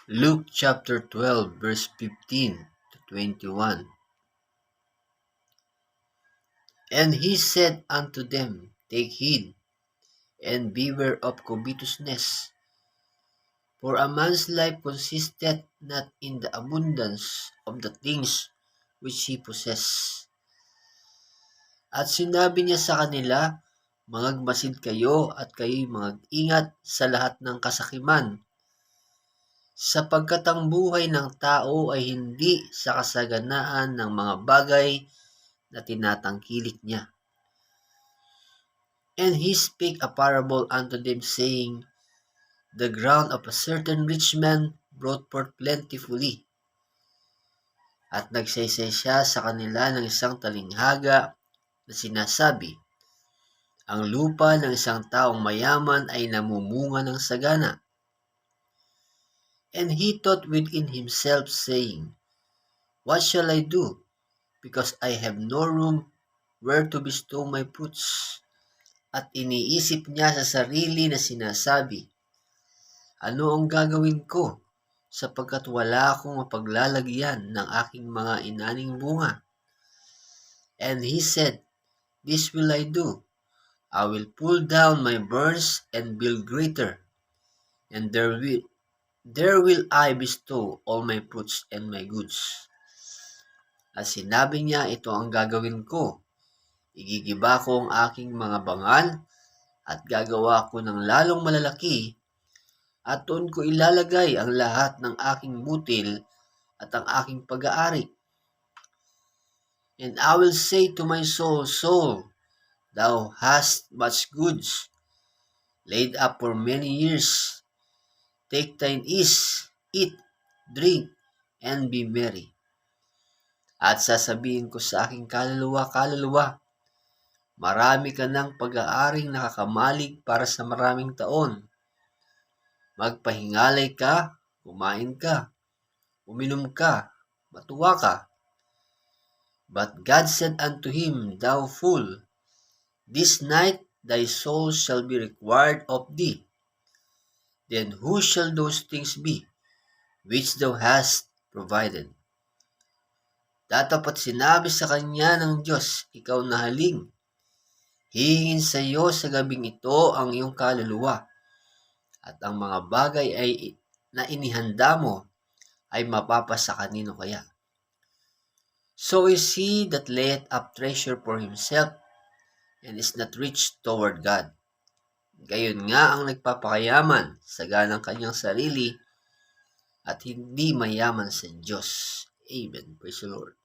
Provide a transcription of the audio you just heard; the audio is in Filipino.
Luke chapter 12, verse 15 to 21. And he said unto them, Take heed, and beware of covetousness. For a man's life consisteth not in the abundance of the things which he possesses. At sinabi niya sa kanila, Mangagmasid kayo at kayo'y mag-ingat sa lahat ng kasakiman, sapagkat ang buhay ng tao ay hindi sa kasaganaan ng mga bagay na tinatangkilik niya. And he spake a parable unto them, saying, The ground of a certain rich man brought forth plentifully. At nagsaysay siya sa kanila ng isang talinghaga na sinasabi, Ang lupa ng isang taong mayaman ay namumunga ng sagana. And he thought within himself, saying, What shall I do, because I have no room where to bestow my fruits? At iniisip niya sa sarili na sinasabi, Ano ang gagawin ko, sapagkat wala akong mapaglalagyan ng aking mga inaning bunga? And he said, This will I do. I will pull down my barns and build greater, and there will I bestow all my fruits and my goods. At sinabi niya, ito ang gagawin ko. Igigiba ko ang aking mga bangal at gagawa ko ng lalong malalaki, at doon ko ilalagay ang lahat ng aking butil at ang aking pag-aari. And I will say to my soul, Soul, thou hast much goods laid up for many years. Take thine ease, eat, drink, and be merry. At sasabihin ko sa aking kaluluwa, marami ka ng pag-aaring nakakamalig para sa maraming taon. Magpahingalay ka, kumain ka, uminom ka, matuwa ka. But God said unto him, Thou fool, this night thy soul shall be required of thee. Then who shall those things be, which thou hast provided? Tatapat sinabi sa kanya ng Diyos, Ikaw nahaling, hihingin sa iyo sa gabing ito ang iyong kaluluwa, at ang mga bagay na inihanda mo ay mapapasa kanino kaya? So is he that layeth up treasure for himself, and is not rich toward God. Gayon nga ang nagpapakayaman sa ganang kanyang sarili, at hindi mayaman sa Diyos. Amen. Praise the Lord.